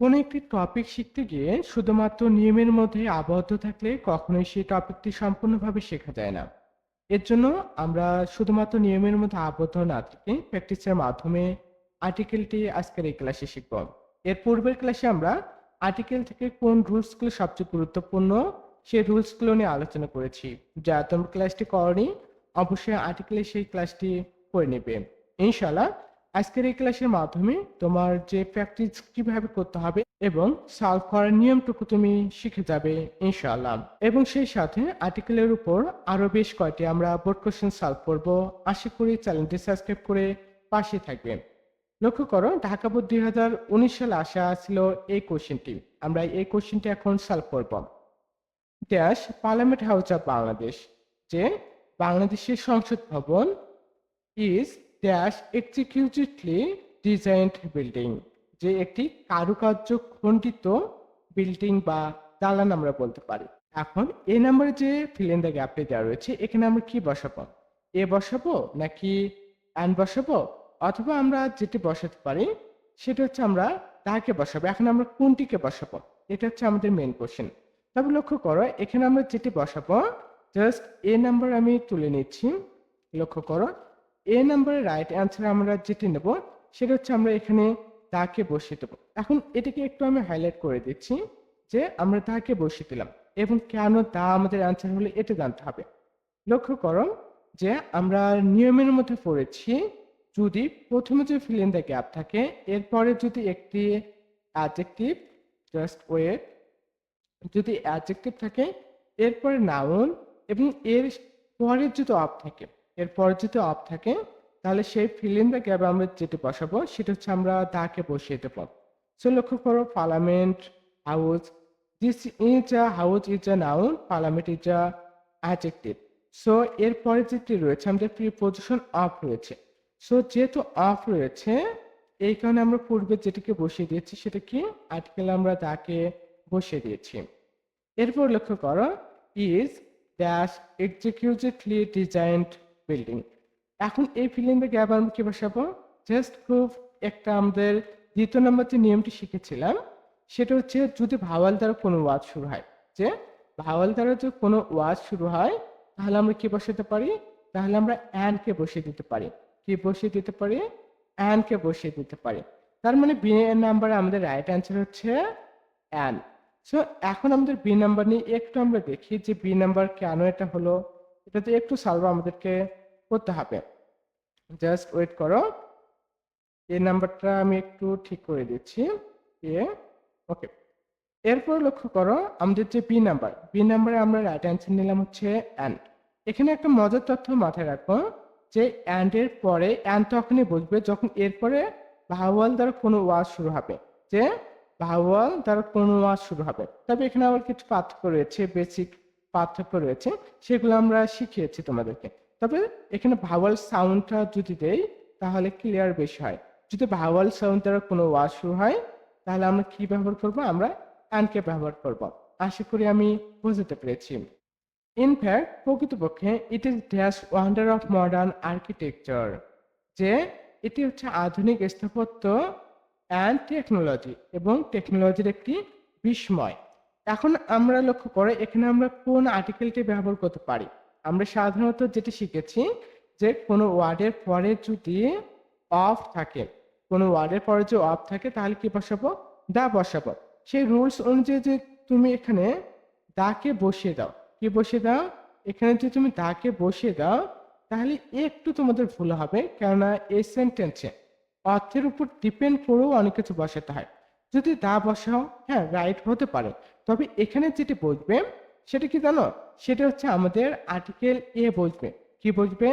কোনো একটি টপিক শিখতে গিয়ে শুধুমাত্র নিয়মের মধ্যে আবদ্ধ থাকলে কখনোই সেই টপিকটি সম্পূর্ণভাবে শেখা যায় না। এর জন্য আমরা শুধুমাত্র নিয়মের মধ্যে আবদ্ধ না থেকে প্র্যাকটিসের মাধ্যমে আর্টিকেলটি আজকের এই ক্লাসে শিখব। এর পূর্বের ক্লাসে আমরা আর্টিকেল থেকে কোন রুলসগুলো সবচেয়ে গুরুত্বপূর্ণ সেই রুলসগুলো নিয়ে আলোচনা করেছি। যা তোমরা ক্লাসটি করনি, অবশ্যই আর্টিকেলে সেই ক্লাসটি করে নেবে ইনশাল্লাহ। আজকের এই ক্লাসের মাধ্যমে তোমার যে প্র্যাকটিস কিভাবে করতে হবে এবং সলভ করার নিয়মটুকু তুমি শিখে যাবে ইনশাআল্লাহ। এবং সেই সাথে আর্টিকেলের উপর আরো বেশ কয়েকটি আমরা বোর্ড কোশ্চেন সলভ করব। আশা করি চ্যানেলটি সাবস্ক্রাইব করে পাশে থাকবেন। লক্ষ্য করো, ঢাকা বোর্ড 2019 সালে আসা ছিল এই কোশ্চেনটি। আমরা এই কোশ্চেনটি এখন সলভ করব। Dash parliament house of Bangladesh, যে বাংলাদেশের সংসদ ভবন ইজ ড্যাশ এক্সিকিউটিভলি ডিজাইনড বিল্ডিং, যে একটি কারুকার্য খণ্ডিত বিল্ডিং বা দালান আমরা বলতে পারি। এখন এ নাম্বারে যে ফিল ইন দ্য গ্যাপটি দেওয়া রয়েছে, এখানে আমরা কি বসাবো? এ বসাবো নাকি অ্যান বসাবো, অথবা আমরা যেটি বসাতে পারি সেটা হচ্ছে আমরা তাকে বসাবো। এখন আমরা কোনটিকে বসাবো, এটা হচ্ছে আমাদের মেন কোশ্চেন। তবে লক্ষ্য করো, এখানে আমরা যেটি বসাবো, জাস্ট এ নাম্বার আমি তুলে নিচ্ছি। লক্ষ্য করো, এ নাম্বারের রাইট অ্যান্সার আমরা যেটি নেব সেটা হচ্ছে আমরা এখানে তাকে বসিয়ে দেবো। এখন এটাকে একটু আমি হাইলাইট করে দিচ্ছি যে আমরা তাকে বসিয়ে দিলাম এবং কেন তা আমাদের অ্যান্সার হলে এটা জানতে হবে। লক্ষ্য করো যে আমরা নিয়মের মধ্যে পড়েছি, যদি প্রথমে যে ফিল ইন দ্য গ্যাপ থাকে, এরপরে যদি একটি অ্যাডজেক্টিভ, জাস্ট ওয়েট, যদি অ্যাডজেক্টিভ থাকে, এরপরে নাউন এবং এর পরে যদি অফ থাকে, এরপরে যদি অফ থাকে, তাহলে সেই ফিল ইন দ্য গ্যাপ আমরা যেটা বসাবো সেটা হচ্ছে আমরা তাকে বসিয়ে দেবো। সো লক্ষ্য করো, parliament house, this is a house is a noun, parliament is a adjective. So এরপরে যেটি রয়েছে আমাদের প্রিপোজিশন অফ রয়েছে। সো যেহেতু অফ রয়েছে, এই কারণে আমরা পূর্বে যেটিকে বসিয়ে দিয়েছি সেটা কি, আর্টিকেল আমরা তাকে বসিয়ে দিয়েছি। এরপর লক্ষ্য করো, ইজ ড্যাশ এক্সিকিউটিভলি ডিজাইনড বিল্ডিং। এখন এই ফিল ইন দ্য গ্যাপ আমরা কি বসাবো? জাস্ট খুব একটা আমাদের দ্বিতীয় নম্বর যে নিয়মটি শিখেছিলাম সেটা হচ্ছে, যদি ভাওয়াল দ্বারা কোনো ওয়ার্ড শুরু হয়, যে ভাওয়াল দ্বারা যদি কোনো ওয়ার্ড শুরু হয়, তাহলে আমরা কি বসাতে পারি? তাহলে আমরা অ্যান্ড কে বসিয়ে দিতে পারি। কি বসিয়ে দিতে পারি? অ্যান্ড কে বসিয়ে দিতে পারি। তার মানে বি এর নাম্বারে আমাদের রাইট অ্যান্সার হচ্ছে অ্যান্ড। সো এখন আমাদের বি নাম্বার নিয়ে একটু আমরা দেখি যে বি নাম্বার কেন এটা হলো। এটাতে একটু সলভ আমাদেরকে করতে হবে। জাস্ট ওয়েট করো, এই নাম্বারটা আমি একটু ঠিক করে দিচ্ছি। এ ওকে। এরপর লক্ষ্য করো, আমাদের যে বি নাম্বারে আমরা রাইট অ্যান্সার নিলাম হচ্ছে অ্যান্ড। এখানে একটা মজার তথ্য মাথায় রাখো, যে অ্যান্ড এর পরে অ্যান্ড তখনই বসবে যখন এরপরে ভাওয়াল দ্বারা কোনো ওয়ার্ড শুরু হবে, যে ভাওয়াল দ্বারা কোনো ওয়ার্ড শুরু হবে। তবে এখানে আবার কিছু পার্থক্য রয়েছে, বেসিক পার্থক্য রয়েছে, সেগুলো আমরা শিখিয়েছি তোমাদেরকে। তবে এখানে ভাওয়াল সাউন্ডটা যদি দেই তাহলে ক্লিয়ার বেশি হয়। যদি ভাওয়াল সাউন্ড দ্বারা কোনো ওয়ার্ড শুরু হয়, তাহলে আমরা কি ব্যবহার করব? আমরা অ্যান্ড কে ব্যবহার করব। আশা করি আমি বুঝতে পেরেছি। ইনফ্যাক্ট প্রকৃতপক্ষে it is dash wonder of modern architecture, যে এটি হচ্ছে আধুনিক স্থাপত্য অ্যান্ড টেকনোলজি, এবং টেকনোলজির একটি বিস্ময়। এখন আমরা লক্ষ্য করে এখানে আমরা কোন আর্টিকেলটি ব্যবহার করতে পারি। আমরা সাধারণত যেটি শিখেছি, যে কোনো ওয়ার্ডের পরে যদি অফ থাকে, কোনো ওয়ার্ডের পরে যদি অফ থাকে, তাহলে কি বসাবো? দা বসাবো। সেই রুলস অনুযায়ী যে তুমি এখানে দাকে বসিয়ে দাও। কি বসিয়ে দাও? এখানে যদি তুমি দাকে বসিয়ে দাও, তাহলে একটু তোমাদের ভুল হবে, কেননা এই সেন্টেন্সে অর্থের উপর ডিপেন্ড করেও অনেক কিছু বসাতে হয়। যদি দা বসাও, হ্যাঁ রাইট হতে পারে, তবে এখানে যেটি বসবে সেটা কি জানো? সেটা হচ্ছে আমাদের আর্টিকেল এ বসবে। কি বসবে?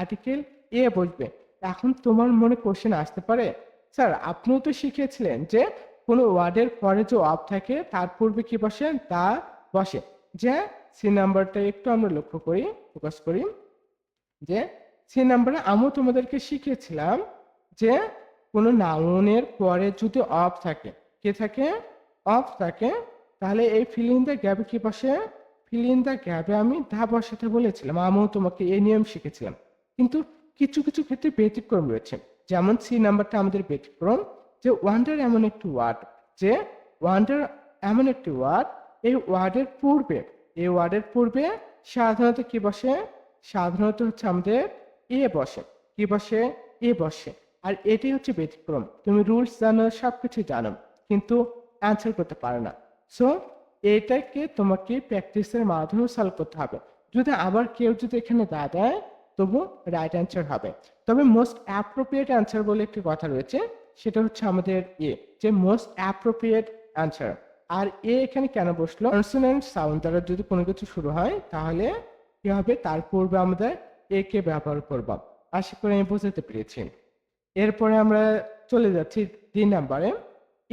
আর্টিকেল এ বসবে। এখন তোমার মনে কোশ্চেন আসতে পারে, স্যার আপনিও তো শিখিয়েছিলেন যে কোনো ওয়ার্ডের পরে যে অফ থাকে তার পূর্বে কি বসে? দা বসে। যে সি নাম্বারটা একটু আমরা লক্ষ্য করি, ফোকাস করি, যে সি নাম্বারে আমিও তোমাদেরকে শিখিয়েছিলাম যে কোনো নাউনের পরে যদি অফ থাকে, কি থাকে? অফ থাকে, তাহলে এই ফিল ইন দ্য গ্যাপে কি বসে? ফিল ইন দ্য গ্যাপে আমি দা বসাতে বলেছিলাম, আমিও তোমাকে এই নিয়ম শিখেছিলাম। কিন্তু কিছু কিছু ক্ষেত্রে ব্যতিক্রম রয়েছে, যেমন সি নাম্বারটা আমাদের ব্যতিক্রম, যে ওয়ান্ডার এমন একটি ওয়ার্ড যে ওয়ান্ডার এমন একটি ওয়ার্ড, এই ওয়ার্ডের পূর্বে সাধারণত কি বসে? সাধারণত হচ্ছে আমাদের এ বসে। কি বসে? এ বসে। আর এটি হচ্ছে ব্যতিক্রম। তুমি রুলস জানো, সবকিছু জানো, কিন্তু অ্যান্সার করতে পারো না। সো এটাকে তোমাকে প্র্যাকটিসের মাধ্যমে সলভ করতে হবে। যদি আবার কেউ যদি এখানে দেয়, তবু রাইট অ্যান্সার হবে। তবে মোস্ট অ্যাপ্রোপ্রিয়েট অ্যান্সার বলে একটি কথা রয়েছে, সেটা হচ্ছে আমাদের এ, যে মোস্ট অ্যাপ্রোপ্রিয়েট অ্যান্সার। আর এ এখানে কেন বসলো? কনসোনেন্ট সাউন্ড দ্বারা যদি কোনো কিছু শুরু হয়, তাহলে কি হবে? তার পূর্বে আমাদের এ কে ব্যবহার করব। আশা করি আমি বোঝাতে পেরেছি। এরপরে আমরা চলে যাচ্ছি 3 নাম্বারে।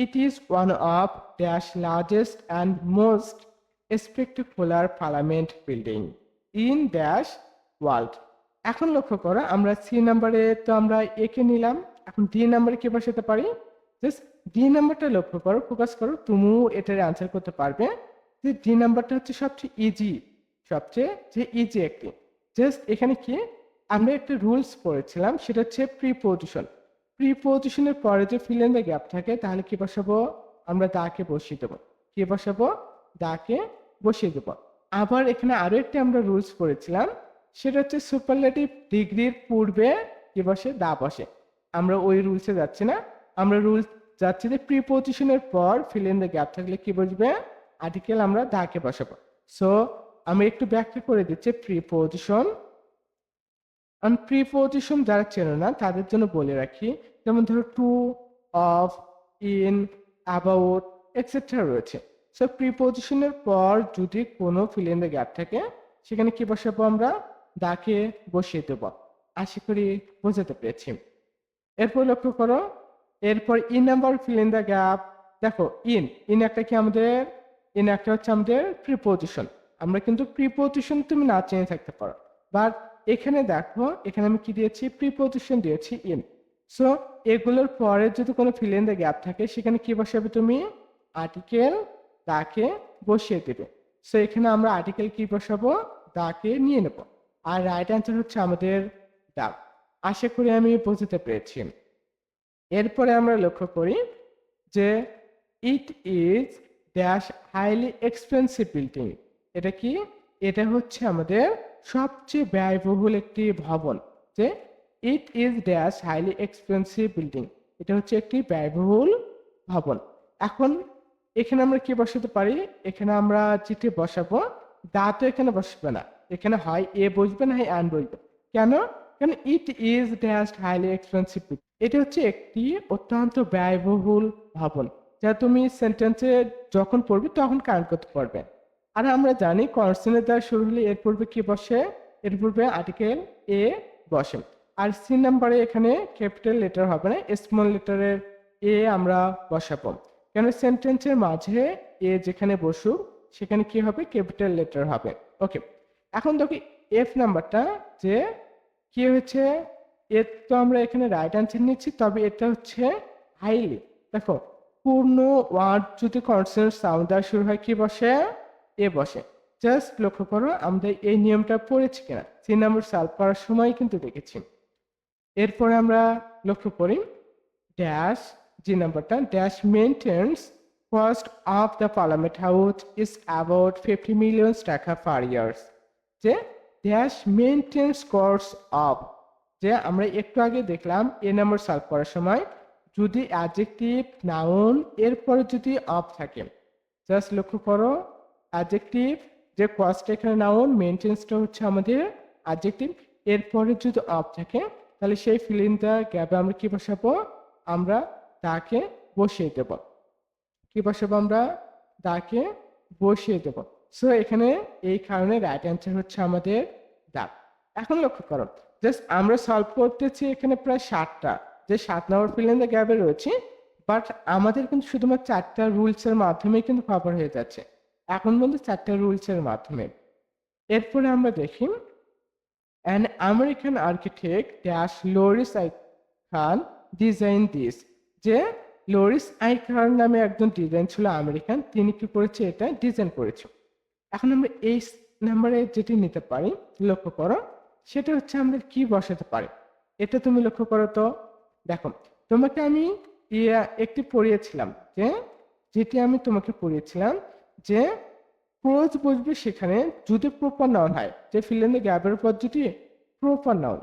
It is one of dash largest and most spectacular parliament building in dash world. এখন লক্ষ্য করো, আমরা সি নাম্বারে তো আমরা এ কে নিলাম, এখন ডি নাম্বারে কি বসাতে পারি? জাস্ট ডি নাম্বারটা লক্ষ্য করো, ফোকাস করো, তুমিও এটার অ্যান্সার করতে পারবে। যে ডি নাম্বারটা হচ্ছে সবচেয়ে যে ইজি একটি। জাস্ট এখানে কি আমরা একটা রুলস পড়েছিলাম, সেটা হচ্ছে প্রিপোজিশনের পরে যে ফিল ইন দ্য গ্যাপ থাকে, তাহলে কি বসাবো? আমরা দাকে বসিয়ে দেবো। কি বসাবো? দাকে বসিয়ে দেবো। আবার এখানে আরো একটি আমরা রুলস পড়েছিলাম, সেটা হচ্ছে সুপারলেটিভ ডিগ্রির পূর্বে কি বসে? দা বসে। আমরা ওই রুলসে যাচ্ছি না, আমরা রুলস যাচ্ছি যে প্রিপোজিশনের পর ফিল ইন দ্য গ্যাপ থাকলে কি বসবে? আর্টিকেল আমরা দাকে বসাবো। সো আমি একটু ব্যাখ্যা করে দিচ্ছি প্রিপোজিশন। প্রিপোজিশন যারা চেনো না, তাদের জন্য বলে রাখি, যেমন ধরো to, of, in, about etcetera রয়েছে। সো প্রিপোজিশনের পর যদি কোনো ফিল ইন দ্য গ্যাপ থাকে, সেখানে কি বসাবো? আমরা দাকে বসিয়ে দেব। আশা করি বোঝাতে পেরেছি। এরপর লক্ষ্য করো, এরপর in number fill in the gap. দেখো ইন একটা কি আমাদের? ইন একটা হচ্ছে আমাদের প্রিপোজিশন। আমরা কিন্তু প্রিপোজিশন তুমি না চেনে থাকতে পারো, বাট এখানে দেখো, এখানে আমি কি দিয়েছি? প্রিপোজিশন দিয়েছি ইন। সো এগুলোর পরে যদি কোনো ফিল ইন দ্য গ্যাপ থাকে, সেখানে কি বসাবে তুমি? আর্টিকেল দাকে বসিয়ে দেবে। সো এখানে আমরা আর্টিকেল কি বসাবো? দাকে নিয়ে নেব। আর রাইট অ্যান্সার হচ্ছে আমাদের দা। আশা করি আমি বোঝাতে পেরেছি। এরপরে আমরা লক্ষ্য করি যে it is dash highly expensive building. এটা কি? এটা হচ্ছে আমাদের সবচেয়ে ব্যয়বহুল একটি ভবন। যে it is dash highly expensive building, এটা হচ্ছে একটি ব্যয়বহুল ভবন। এখন এখানে আমরা কি বসাতে পারি? এখানে আমরা যেটি বসাবো, দা তো এখানে বসবে না, এখানে হয় এ বসবে না হয় অ্যান বসবে। কেন? কারণ it is dash highly expensive. এটা হচ্ছে একটি অত্যন্ত ব্যয়বহুল ভবন, যা তুমি সেন্টেন্সে যখন পড়বে তখন কাউন্ট করতে পারবে। আর আমরা জানি কনসোনেন্ট দ্বারা শুরু হলে এর পূর্বে কি বসে? এর পূর্বে আর্টিকেল এ বসে। আর সি নাম্বারে এখানে ক্যাপিটাল লেটার হবে না, স্মল লেটারের এ আমরা বসাবো। কেন? সেন্টেন্সের মাঝে এ যেখানে বসুক, সেখানে কি হবে? ক্যাপিটাল লেটার হবে। ওকে, এখন দেখো এফ নাম্বারটা, যে কি হয়েছে? এর তো আমরা এখানে রাইট অ্যান্সার নিচ্ছি, তবে এটা হচ্ছে হাইলি। দেখো, পূর্ণ ওয়ার্ড যদি কনসোনেন্ট সাউন্ড দ্বারা শুরু হয়, কি বসে? এ বসে। জাস্ট লক্ষ্য করো, আমরা এই নিয়মটা পড়েছি কিনা, 3 নম্বর সলভ করার সময় কিন্তু দেখেছি। এরপরে আমরা লক্ষ্য করি ড্যাশ, যে নাম্বারটা, dash maintenance cost of the parliament house is about 50 million টাকা পার ইয়ার্স। যে ড্যাশ মেইনটেন্স কস্ট অফ, যে আমরা একটু আগে দেখলাম এ নাম্বার সলভ করার সময়, যদি অ্যাডজেক্টিভ নাউন এরপরে যদি অফ থাকে, জাস্ট লক্ষ্য করো, অ্যাডজেক্টিভ যে কস্ট এখানে নাউন, মেইনটেন্সটা হচ্ছে আমাদের অ্যাডজেক্টিভ, এরপরে যদি অফ থাকে, তাহলে সেই ফিল ইন দ্য গ্যাপে আমরা কি বসাবো? আমরা তাকে বসিয়ে দেব। কি বসাবো? আমরা তাকে বসিয়ে দেব। সো এখানে এই কারণে রাইট অ্যান্সার হচ্ছে আমাদের দা। এখন লক্ষ্য করো, জাস্ট আমরা সলভ করতেছি এখানে প্রায় 7টা, যে 7 নম্বর ফিল ইন দ্য গ্যাপে রয়েছে, বাট আমাদের কিন্তু শুধুমাত্র 4টা রুলসের মাধ্যমেই কিন্তু কভার হয়ে যাচ্ছে। এখন বলতে 4টা রুলসের মাধ্যমে। এরপরে আমরা দেখি an American architect dash Louis I Kahn design this. যে লরিস আই খান নামে একজন ডিজাইন ছিল আমেরিকান, তিনি কি করেছে? এটা ডিজাইন করেছে। এখন আমরা এই নাম্বারে যেটি নিতে পারি, লক্ষ্য করো, সেটা হচ্ছে আমাদের কি বসাতে পারি? এটা তুমি লক্ষ্য করো তো। দেখো, তোমাকে আমি একটি পড়িয়েছিলাম যে যেটি আমি তোমাকে পড়িয়েছিলাম যে ক্লোজ বসবে সেখানে যদি প্রপার নাউন হয়, যে ফিল ইন দ্য গ্যাপের পর যদি proper noun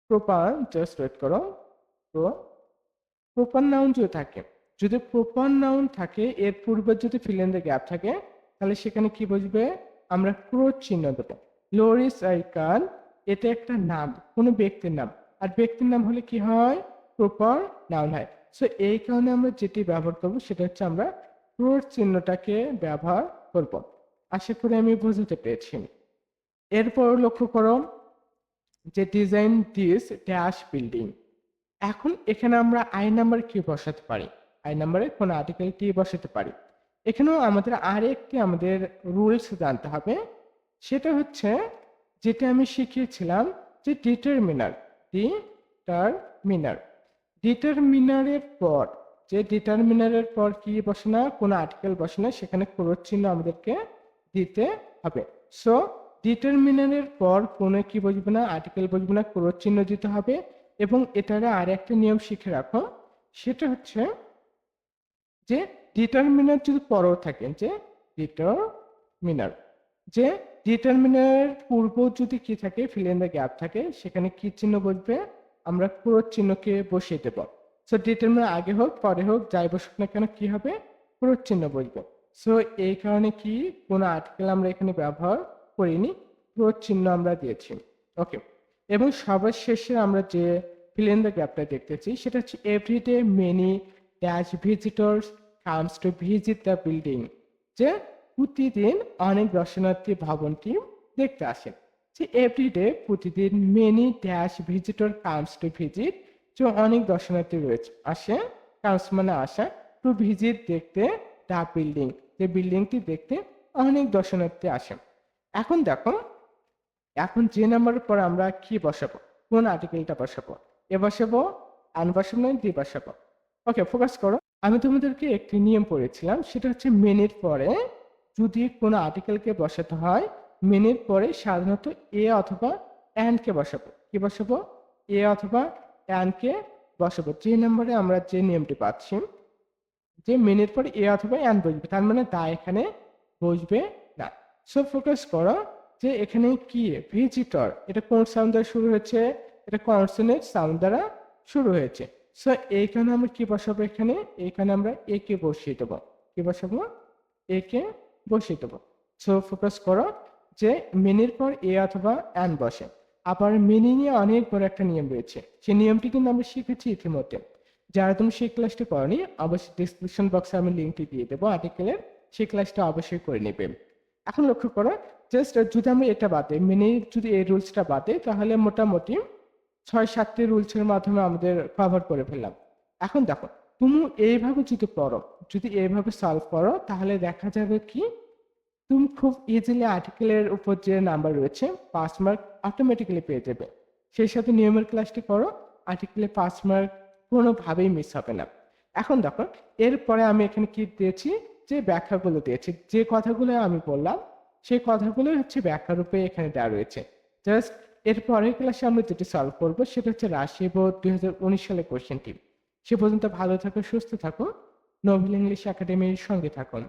proper just wait করো, প্রপার নাউন যদি থাকে, যদি প্রপার নাউন থাকে এর পূর্বে যদি ফিল ইন দ্য গ্যাপ থাকে, তাহলে সেখানে কি বুঝবে, আমরা ক্রোধ চিহ্ন দেবো। লোরিস আইকান এটা একটা নাম, কোনো ব্যক্তির নাম, আর ব্যক্তির নাম হলে কি হয়, প্রপার নাউন হয়। সো এই কারণে আমরা যেটি ব্যবহার করব সেটা হচ্ছে আমরা ক্রোধ চিহ্নটাকে ব্যবহার করব। আশা করি আমি বুঝতে পেরেছি। এরপর লক্ষ্য করো যে ডিজাইন দিস ড্যাশ বিল্ডিং। এখন এখানে আমরা আই নাম্বার কি বসাতে পারি, আই নাম্বারে কোন আর্টিকেল কি বসাতে পারি। এখানেও আমাদের আরেকটি আমাদের রুলস জানতে হবে, সেটা হচ্ছে যেটা আমি শিখিয়েছিলাম যে ডিটারমিনারের পর, যে ডিটারমিনারের পর কি বসে না, কোনো আর্টিকেল বসে না, সেখানে ক্রোধ চিহ্ন আমাদেরকে দিতে হবে। সো ডিটারমিনারের পর কোনো কি বসবে না, আর্টিকেল বসবে না, ক্রোধ চিহ্ন দিতে হবে। এবং এটার আর একটা নিয়ম শিখে রাখো, সেটা হচ্ছে যে ডিটারমিনার যদি পরেও থাকে, যে ডিটারমিনার যে ডিটারমিনারের পূর্ব যদি কি থাকে, ফিল ইন দ্য গ্যাপ থাকে, সেখানে কি চিহ্ন বসবে, আমরা ক্রোধ চিহ্নকে বসিয়ে দেব। সো ডিটারমিনার আগে হোক পরে হোক যাই বসুক না কেন কি হবে, ক্রোধ চিহ্ন বসবে। সো এই কারণে কি কোনো আর্টিকেল আমরা এখানে ব্যবহার করিনি, ক্রোধ চিহ্ন আমরা দিয়েছি। ওকে, এবং সবার শেষে আমরা যে ফিল ইন দ্য গ্যাপটা দেখতেছি সেটা হচ্ছে everyday many dash visitors comes to visit the building, যে প্রতিদিন অনেক দর্শনার্থী ভবনটি দেখতে আসেন। যে এভরিডে প্রতিদিন many dash visitor comes to visit, যে অনেক দর্শনার্থী রয়েছে, আসে, কামস মানে আসা, টু ভিজিট দেখতে দ্য বিল্ডিং, যে বিল্ডিংটি দেখতে অনেক দর্শনার্থী আসেন। এখন দেখো, এখন যে নাম্বারের পর আমরা কি বসাবো, কোন আর্টিকেলটা বসাবো, এ বসাবো, আন বসাবো না দি বসাবো। ওকে, ফোকাস করো। আমি তোমাদেরকে একটি নিয়ম পড়েছিলাম, সেটা হচ্ছে মেনের পরে যদি কোনো আর্টিকেলকে বসাতে হয়, মেনের পরে সাধারণত এ অথবা অ্যান্ড কে বসাবো। কি বসাবো, এ অথবা অ্যান্ড কে বসাবো। যে নাম্বারে আমরা যে নিয়মটি পাচ্ছি, যে মেনের পরে এ অথবা অ্যান্ড বসবে, তার মানে দা এখানে বসবে না। সো ফোকাস করো যে এখানে কি ভিজিটর, এটা কোন সাউন্ড দ্বারা শুরু হয়েছে, এটা কনসোনেন্ট সাউন্ড দ্বারা শুরু হয়েছে। সো এইখানে আমরা কি বসাবো, এইখানে আমরা এ কে বসিয়ে দেবো। কি বসাবো, এ কে বসিয়ে দেবো। সো ফোকাস করো যে মেনের পর এ অথবা অ্যান্ড বসে। আবার মেনি নিয়ে অনেক বড় একটা নিয়ম রয়েছে, সেই নিয়মটি কিন্তু আমরা শিখেছি ইতিমধ্যে। যারা তুমি সেই ক্লাসটি করনি, অবশ্যই ডিসক্রিপশন বক্সে আমি লিঙ্কটি দিয়ে দেবো আর্টিকেলের, সেই ক্লাসটা অবশ্যই করে নেবে। এখন লক্ষ্য করো, জাস্ট যদি আমরা এটা বাদে, মেনে যদি এই রুলসটা বাদে, তাহলে মোটামুটি 6-7টি রুলসের মাধ্যমে আমাদের কভার করে ফেললাম। এখন দেখো, তুমি এইভাবে যদি পড়ো, যদি এইভাবে সলভ করো, তাহলে দেখা যাবে কি তুমি খুব ইজিলি আর্টিকেলের উপর যে নাম্বার রয়েছে 5 মার্ক অটোমেটিক্যালি পেয়ে যাবে। সেই সাথে নিয়মের ক্লাসটি করো, আর্টিকেলে 5 মার্ক কোনোভাবেই মিস হবে না। এখন দেখো, এরপরে আমি এখানে কি দিয়েছি, যে ব্যাখ্যাগুলো দিয়েছি, যে কথাগুলো আমি বললাম সেই কথাগুলো হচ্ছে ব্যাখ্যা রূপে এখানে দেওয়া রয়েছে। জাস্ট এর পরের ক্লাসে আমরা যেটি সলভ করবো সেটা হচ্ছে রাশি বোর্ড 2019 সালের কোশ্চেনটি। সে পর্যন্ত ভালো থাকো, সুস্থ থাকো, নোবেল ইংলিশ একাডেমির সঙ্গে থাকুন।